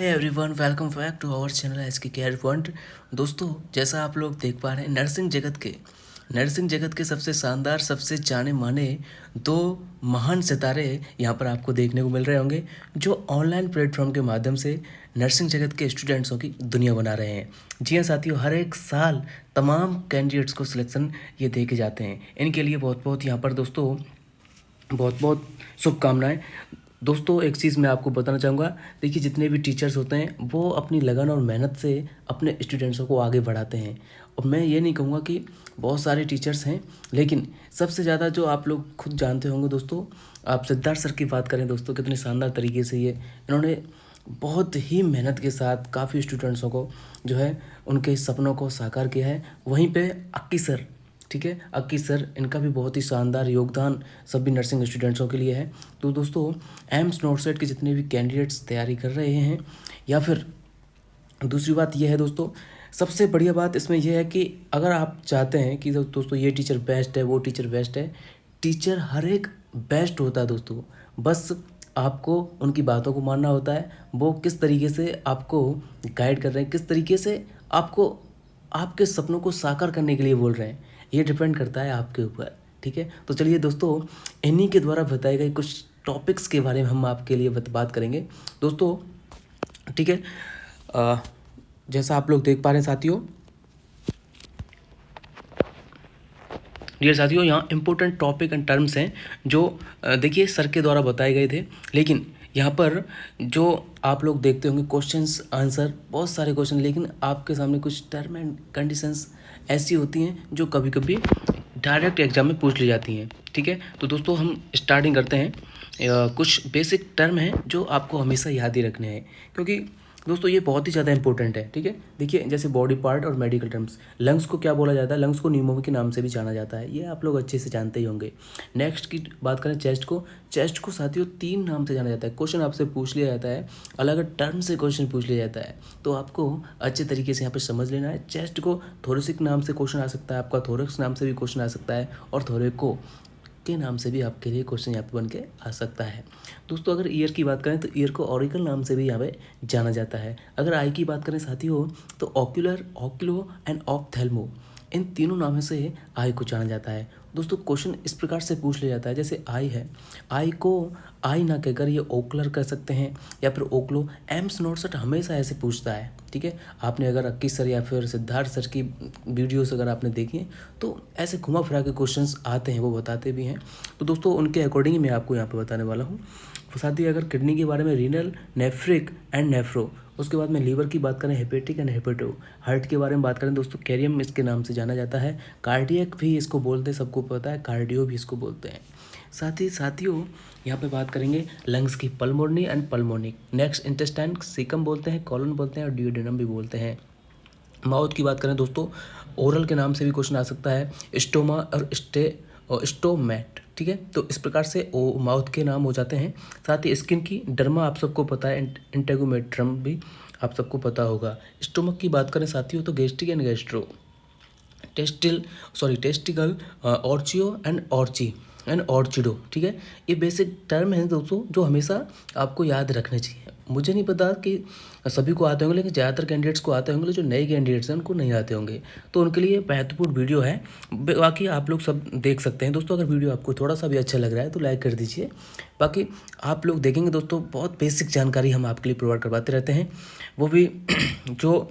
Everyone, welcome back to our channel S K care point. दोस्तों, जैसा आप लोग देख पा रहे हैं, नर्सिंग जगत के सबसे शानदार, सबसे जाने माने दो महान सितारे यहाँ पर आपको देखने को मिल रहे होंगे, जो ऑनलाइन प्लेटफॉर्म के माध्यम से नर्सिंग जगत के स्टूडेंट्सों की दुनिया बना रहे हैं। जी हाँ साथियों, हर एक साल तमाम कैंडिडेट्स को सिलेक्शन ये दे के जाते हैं। इनके लिए बहुत बहुत यहाँ पर दोस्तों बहुत बहुत शुभकामनाएं। दोस्तों, एक चीज़ मैं आपको बताना चाहूँगा। देखिए, जितने भी टीचर्स होते हैं वो अपनी लगन और मेहनत से अपने स्टूडेंट्सों को आगे बढ़ाते हैं। और मैं ये नहीं कहूँगा कि बहुत सारे टीचर्स हैं, लेकिन सबसे ज़्यादा जो आप लोग खुद जानते होंगे दोस्तों, आप सिद्धार्थ सर की बात करें दोस्तों, कितने शानदार तरीके से ये इन्होंने बहुत ही मेहनत के साथ काफ़ी स्टूडेंट्सों को जो है उनके सपनों को साकार किया है। वहीं पे अक्की सर, ठीक है, अक्की सर, इनका भी बहुत ही शानदार योगदान सभी नर्सिंग स्टूडेंट्सों के लिए है। तो दोस्तों, एम्स नॉर्सेट के जितने भी कैंडिडेट्स तैयारी कर रहे हैं, या फिर दूसरी बात यह है दोस्तों, सबसे बढ़िया बात इसमें यह है कि अगर आप चाहते हैं कि दोस्तों ये टीचर बेस्ट है, वो टीचर बेस्ट है, टीचर हर एक बेस्ट होता है दोस्तों। बस आपको उनकी बातों को मानना होता है। वो किस तरीके से आपको गाइड कर रहे हैं, किस तरीके से आपको आपके सपनों को साकार करने के लिए बोल रहे हैं, ये डिपेंड करता है आपके ऊपर। ठीक है, तो चलिए दोस्तों, इन्हीं के द्वारा बताए गए कुछ टॉपिक्स के बारे में हम आपके लिए बात करेंगे दोस्तों। ठीक है, जैसा आप लोग देख पा रहे हैं साथियों, डियर साथियों, यहाँ इंपॉर्टेंट टॉपिक एंड टर्म्स हैं जो देखिए सर के द्वारा बताए गए थे। लेकिन यहाँ पर जो आप लोग देखते होंगे क्वेश्चंस आंसर, बहुत सारे क्वेश्चन, लेकिन आपके सामने कुछ टर्म एंड कंडीशंस ऐसी होती हैं जो कभी कभी डायरेक्ट एग्जाम में पूछ ली जाती हैं। ठीक है, तो दोस्तों हम स्टार्टिंग करते हैं। कुछ बेसिक टर्म हैं जो आपको हमेशा याद ही रखने हैं, क्योंकि दोस्तों ये बहुत ही ज़्यादा इंपॉर्टेंट है। ठीक है, देखिए, जैसे बॉडी पार्ट और मेडिकल टर्म्स। लंग्स को क्या बोला जाता है? लंग्स को न्यूमोनिक के नाम से भी जाना जाता है, ये आप लोग अच्छे से जानते ही होंगे। नेक्स्ट की बात करें चेस्ट को साथियों 3 नाम से जाना जाता है। क्वेश्चन आपसे पूछ लिया जाता है, अलग अलग टर्म से क्वेश्चन पूछ लिया जाता है, तो आपको अच्छे तरीके से यहाँ पर समझ लेना है। चेस्ट को थोरेसिक नाम से क्वेश्चन आ सकता है, आपका थोरक्स नाम से भी क्वेश्चन आ सकता है, और थोरेको के नाम से भी आपके लिए क्वेश्चन यहाँ पे बन के आ सकता है। दोस्तों, अगर ईयर की बात करें तो ईयर को ऑरिकल नाम से भी यहाँ पे जाना जाता है। अगर आई की बात करें साथियों, तो ऑक्यूलर, ऑक्यूलो एंड ऑप्थेल्मो, इन तीनों नामों से आई को जाना जाता है। दोस्तों, क्वेश्चन इस प्रकार से पूछ लिया जाता है, जैसे आई है, आई को आई ना कहकर ये ओकलर कर सकते हैं, या फिर ओक्लो। एम्स नॉर्सेट हमेशा ऐसे पूछता है। ठीक है, आपने अगर अक्की सर या फिर सिद्धार्थ सर की वीडियोस अगर आपने देखी हैं, तो ऐसे घुमा फिरा के क्वेश्चंस आते हैं, वो बताते भी हैं। तो दोस्तों, उनके अकॉर्डिंग ही मैं आपको यहाँ पे बताने वाला हूँ। साथ ही अगर किडनी के बारे में रीनल, नेफ्रिक एंड नेफ्रो, उसके बाद में लीवर की बात करें हेपेटिक एंड हेपेटो, हार्ट के बारे में बात करें दोस्तों, कैरियम इसके नाम से जाना जाता है। कार्डियक भी इसको बोलते हैं, सबको पता है, कार्डियो भी इसको बोलते हैं। साथ ही साथियों, यहाँ पे बात करेंगे लंग्स की, pulmonary and pulmonic. Next intestine, caecum बोलते हैं, कॉलन बोलते हैं, और डियोडेनम भी बोलते हैं। माउथ की बात करें दोस्तों, ओरल के नाम से भी क्वेश्चन आ सकता है, स्टोमा और स्टोमैट। ठीक है, तो इस प्रकार से ओ माउथ के नाम हो जाते हैं। साथ ही स्किन की, डर्मा आप सबको पता है, इंटेगुमेट्रम भी आप सबको पता होगा। स्टोमक की बात करें साथियों, तो gastric and gastro, testicle, orchio and orchi and orchido. ठीक है, ये बेसिक टर्म हैं दोस्तों जो हमेशा आपको याद रखने चाहिए। मुझे नहीं पता कि सभी को आते होंगे, लेकिन ज़्यादातर कैंडिडेट्स को आते होंगे, जो नए कैंडिडेट्स हैं उनको नहीं आते होंगे, तो उनके लिए महत्वपूर्ण वीडियो है। बाकी आप लोग सब देख सकते हैं दोस्तों। अगर वीडियो आपको थोड़ा सा भी अच्छा लग रहा है तो लाइक कर दीजिए। बाकी आप लोग देखेंगे दोस्तों, बहुत बेसिक जानकारी हम आपके लिए प्रोवाइड करवाते रहते हैं, वो भी जो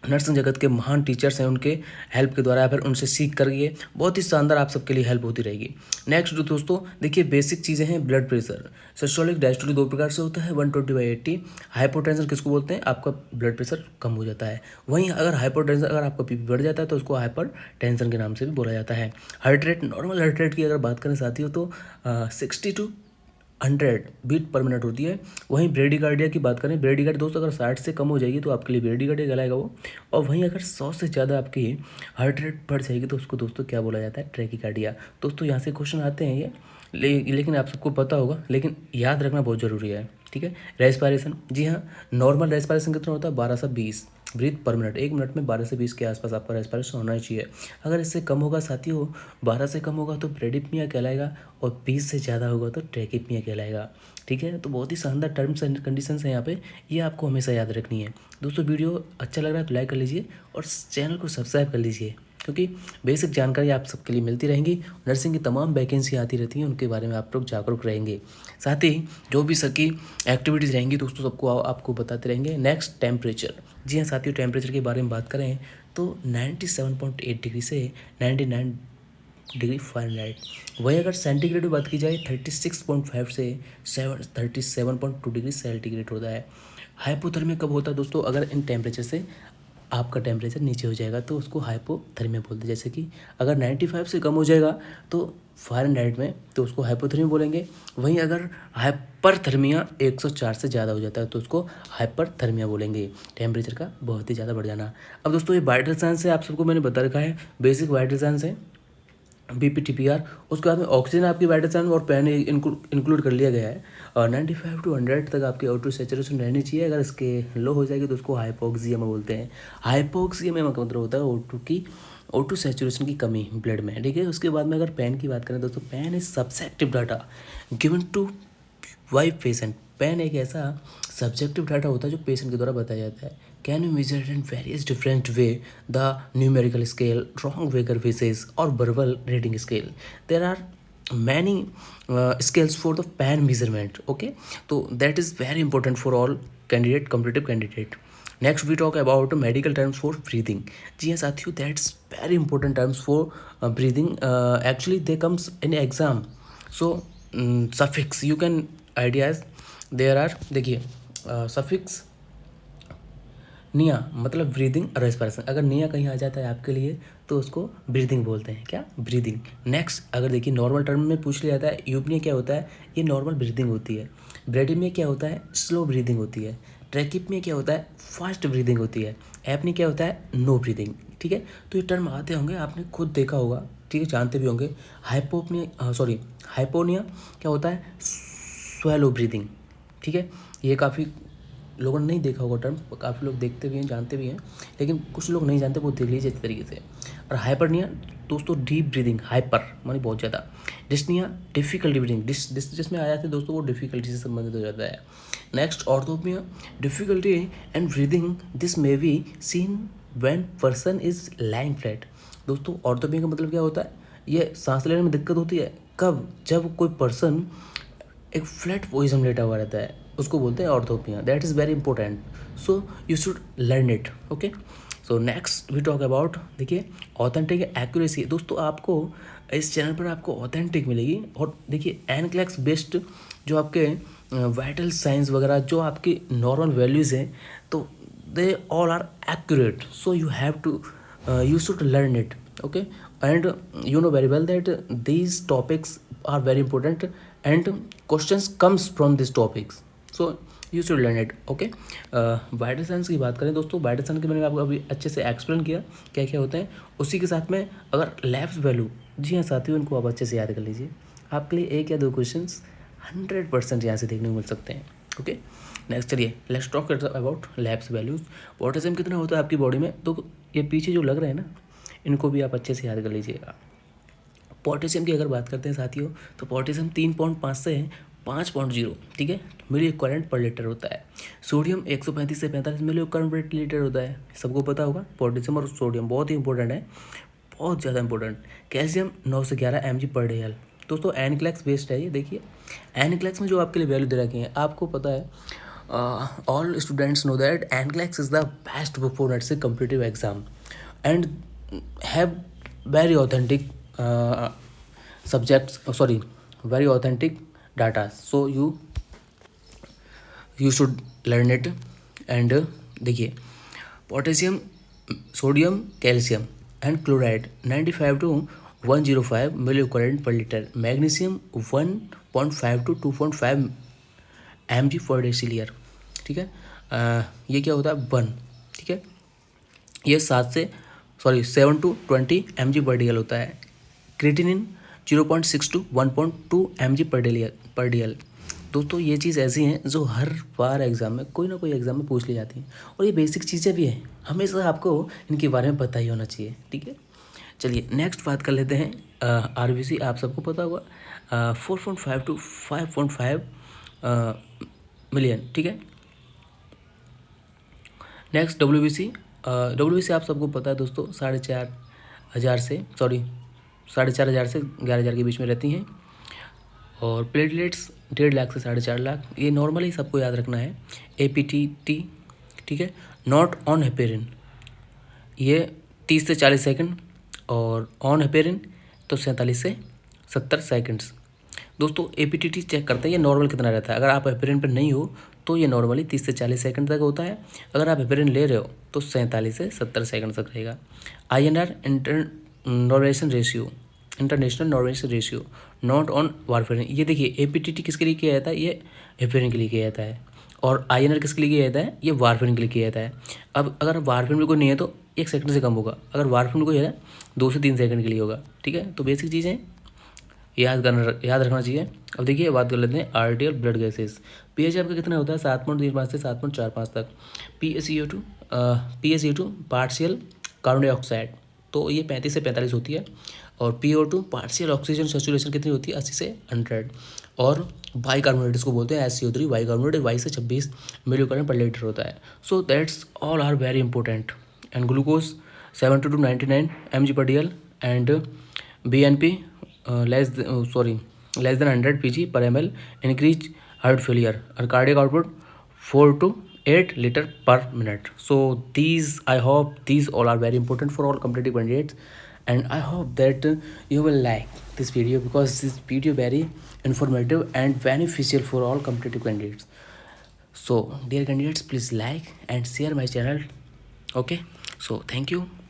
नर्सिंग जगत के महान टीचर्स हैं उनके हेल्प के द्वारा, या फिर उनसे सीख करके बहुत ही शानदार आप सबके लिए हेल्प होती रहेगी। नेक्स्ट दोस्तों, देखिए बेसिक चीज़ें हैं। ब्लड प्रेशर, सिस्टोलिक डायस्टोलिक 2 प्रकार से होता है, 120/80। हाइपोटेंशन किसको बोलते हैं? आपका ब्लड प्रेशर कम हो जाता है। वहीं अगर हाइपोटेंशन, अगर आपका बीपी बढ़ जाता है तो उसको हाइपर टेंशन के नाम से भी बोला जाता है। Heart rate, normal heart rate की अगर बात करें साथियों, तो 60 to 100 बीट पर मिनट होती है। वहीं ब्रेडिकार्डिया की बात करें, ब्रेडिकार्डिया दोस्तों अगर 60 से कम हो जाएगी तो आपके लिए ब्रेडिकार्डिया कहलाएगा वो। और वहीं अगर 100 से ज़्यादा आपकी हार्ट रेट बढ़ जाएगी तो उसको दोस्तों क्या बोला जाता है? ट्रैकिकार्डिया। दोस्तों, यहाँ से क्वेश्चन आते हैं ये, लेकिन आप सबको पता होगा, लेकिन याद रखना बहुत ज़रूरी है। ठीक है, रेस्पायरेशन, जी हाँ, नॉर्मल रेस्पायरेशन कितना होता है? 12 से 20 ब्रीथ पर मिनट। 1 मिनट में 12 से 20 के आसपास आपका रेस्पिरेशन होना चाहिए। अगर इससे कम होगा साथियों, 12 से कम होगा तो ब्रेडिपनिया कहलाएगा, और 20 से ज़्यादा होगा तो ट्रैकिपनिया कहलाएगा। ठीक है। तो बहुत ही शानदार टर्म्स एंड कंडीशंस हैं यहाँ पे, ये आपको हमेशा याद रखनी है। दोस्तों वीडियो अच्छा लग रहा है तो लाइक कर लीजिए और चैनल को सब्सक्राइब कर लीजिए, क्योंकि बेसिक जानकारी आप सबके लिए मिलती रहेंगी। नर्सिंग की तमाम वैकेंसी आती रहती हैं, उनके बारे में आप लोग जागरूक रहेंगे। साथ ही जो भी सकी एक्टिविटीज़ रहेंगी दोस्तों सबको आपको बताते रहेंगे। नेक्स्ट टेम्परेचर, जी हाँ साथियों, टेम्परेचर के बारे में बात करें तो 97.8 डिग्री से 99 डिग्री फ़ारेनहाइट। वही अगर सेंटीग्रेड में बात की जाए 36.5 से 37.2 डिग्री सेंटीग्रेड होता है। हाइपोथर्मिया कब होता है दोस्तों, अगर इन टेम्परेचर से आपका टेम्परेचर नीचे हो जाएगा तो उसको हाइपोथर्मिया बोलते हैं। जैसे कि अगर 95 से कम हो जाएगा तो फ़ारेनहाइट में तो उसको हाइपोथर्मिया बोलेंगे। वहीं अगर हाइपरथर्मिया 104 से ज़्यादा हो जाता है तो उसको हाइपरथर्मिया बोलेंगे। टेम्परेचर का बहुत ही ज़्यादा बढ़ जाना। अब दोस्तों ये वाइटल साइंस है, आप सबको मैंने बता रखा है, बेसिक वाइटल साइंस है BPTPR। उसके बाद में ऑक्सीजन आपकी वाइटल साइन और पैन इंक्लूड कर लिया गया है। और 95 to 100 तक आपकी ऑटो सेचुरेशन रहनी चाहिए। अगर इसके लो हो जाएगी तो उसको हाइपोक्सियमा बोलते हैं। हाइपोक्सियमा का मतलब होता है ऑटो सेचुरेशन की कमी ब्लड में, ठीक है। उसके बाद में अगर पैन की बात करें दोस्तों, pain is subjective data given to why patient. Pain एक ऐसा सब्जेक्टिव डाटा होता है जो पेशेंट के द्वारा बताया जाता है। Can you measure in various different way the numerical scale, Wong Baker faces और verbal reading scale. There are many scales for the pain measurement, okay. तो that is very important for all candidate, competitive candidate. Next we talk about medical terms for breathing. जी हाँ साथियों, that's very important terms for breathing, actually they comes in exam. So suffix you can ideas there are, देखिए suffix निया मतलब breathing respiration. अगर निया कहीं आ जाता है आपके लिए तो उसको ब्रीदिंग बोलते हैं, क्या, ब्रीदिंग। नेक्स्ट अगर देखिए नॉर्मल टर्म में पूछ लिया जाता है, यूपनिया क्या होता है, ये नॉर्मल ब्रीदिंग होती है। ब्रेडिमिया क्या होता है, स्लो ब्रीदिंग होती है। ट्रैकिपनिया क्या होता है, फास्ट ब्रीदिंग होती है। एपनिया क्या होता है, नो ब्रीदिंग, ठीक है। तो ये टर्म आते होंगे, आपने खुद देखा होगा, ठीक है, जानते भी होंगे। हाइपोनिया क्या होता है, स्वेलो ब्रीदिंग, ठीक है। ये काफ़ी लोगों ने नहीं देखा होगा टर्म, काफ़ी लोग देखते भी हैं, जानते भी हैं, लेकिन कुछ लोग नहीं जानते, वो देख लीजिए इस तरीके से। और हाइपरनिया दोस्तों डीप ब्रीदिंग, हाइपर मानी बहुत ज़्यादा। डिस्निया डिफिकल्टी ब्रीदिंग, जिसमें आ जाते हैं दोस्तों वो डिफिकल्टी से संबंधित हो जाता है। Next orthopnea, difficulty and breathing, this may be seen when person is lying flat. दोस्तों ऑर्थोपिया का मतलब क्या होता है, ये सांस लेने में दिक्कत होती है कब, जब कोई पर्सन एक फ्लैट पोजिशन में लेटा हुआ रहता है, उसको बोलते हैं orthopnea. That is very important, so you should learn it, okay. So next we talk about, देखिए ऑथेंटिक एक्यूरेसी। दोस्तों आपको इस चैनल पर आपको ऑथेंटिक मिलेगी। और देखिए एनक्लेक्स बेस्ड जो आपके वाइटल साइंस वगैरह जो आपकी नॉर्मल वैल्यूज़ हैं, तो they all are accurate, so you have to you should learn it, okay, and you know very well that these topics are very important and questions comes from these topics, so you should learn it, okay। Vital science की बात करें दोस्तों, vital science के मैंने आपको अभी अच्छे से एक्सप्लेन किया क्या क्या होते हैं। उसी के साथ में अगर लैब्स वैल्यू, जी हाँ साथियों, इनको आप अच्छे से याद कर लीजिए। आपके लिए एक या दो क्वेश्चंस 100% यहाँ से देखने को मिल सकते हैं, ओके। नेक्स्ट चलिए let's talk about labs values. Potassium कितना होता है आपकी बॉडी में, तो ये पीछे जो लग रहे हैं ना, इनको भी आप अच्छे से याद कर लीजिएगा। पोटेशियम की अगर बात करते हैं साथियों, तो पोटेशियम 3.5 से 5.0, ठीक है, मिली इक्विवेलेंट पर लीटर होता है। सोडियम 135 से 45 मिली इक्विवेलेंट पर लीटर होता है, सबको पता होगा। पोटेशियम और सोडियम बहुत ही इंपॉर्टेंट है, बहुत ज़्यादा इंपॉर्टेंट। कैल्शियम 9 से 11 mg/dl। दोस्तों एनक्लेक्स बेस्ड है ये, देखिए एनक्लेक्स में जो आपके लिए वैल्यू दे रखी है, आपको पता है, all students know that NCLEX is the best book for NET competitive exam and have very authentic very authentic data, so you should learn it। and देखिए potassium, sodium, calcium and chloride 95 to 105 milli equivalent per litre. Magnesium 1.5 to 2.5 mg/dl, ठीक है। ये क्या होता है, 1, ठीक है। ये 7 to 20 mg/dl होता है। Creatinine 0.6 to 1.2 mg/dl। दोस्तों ये चीज़ ऐसी हैं जो हर बार एग्ज़ाम में कोई ना कोई एग्ज़ाम में पूछ ली जाती हैं, और ये बेसिक चीज़ें भी हैं, हमेशा आपको इनके बारे में पता ही होना चाहिए, ठीक है। चलिए नेक्स्ट बात कर लेते हैं RBC। आप सबको पता होगा 4.5 to 5.5 मिलियन, ठीक है। नेक्स्ट डब्ल्यू आप सबको पता है दोस्तों, 4,500 से 4,500 से 11,000 के बीच में रहती हैं। और प्लेटलेट्स 1.5 लाख से 4.5 लाख, ये नॉर्मली सबको याद रखना है। APTT, ठीक है। नॉट ऑन हेपेरिन, ये 30 से 40 सेकंड, और ऑन हेपेरिन तो 47 से 70 सेकंड्स। दोस्तों APTT चेक करते हैं ये नॉर्मल कितना रहता है। अगर आप हेपेरिन पर नहीं हो तो ये नॉर्मली 30 से 40 सेकंड तक होता है। अगर आप हेपेरिन ले रहे हो तो 47 से 70 सेकंड तक रहेगा। INR normalisation ratio, international normalisation ratio, not on warfarin. ये देखिए APTT किसके लिए किया जाता है, ये हेपेरिन के लिए किया जाता है। और INR किसके लिए किया जाता है, ये वारफेरिन के लिए किया जाता है। अब अगर वारफेरिन में कोई नहीं है तो 1 सेकंड से कम होगा, अगर वारफेरिन में कोई है 2 से 3 सेकंड के लिए होगा, ठीक है। तो बेसिक चीज़ें याद रखना चाहिए। अब देखिए बात कर लेते हैं RT और ब्लड गैसेस। pH आपका कितना होता है, 7.35 से 7.45 तक। PaCO2 पार्शियल कार्बन डाइऑक्साइड, तो ये 35 से 45 होती है। और PO2 पार्शियल ऑक्सीजन सैचुरेशन कितनी होती है, 80 से 100। और बाइकार्बोनेट इसको बोलते हैं SCO3 बाइकार्बोनेट, 22 से 26 मिलीग्राम पर लीटर होता है। So that's all are very important. And glucose 70 to 99 mg/dl and BNP less than 100 pg/ml, increase heart failure, and cardiac output 4 to 8 liter per minute. So I hope these all are very important for all competitive candidates, and I hope that you will like this video, because this video very informative and beneficial for all competitive candidates. So dear candidates, please like and share my channel. Okay, so thank you.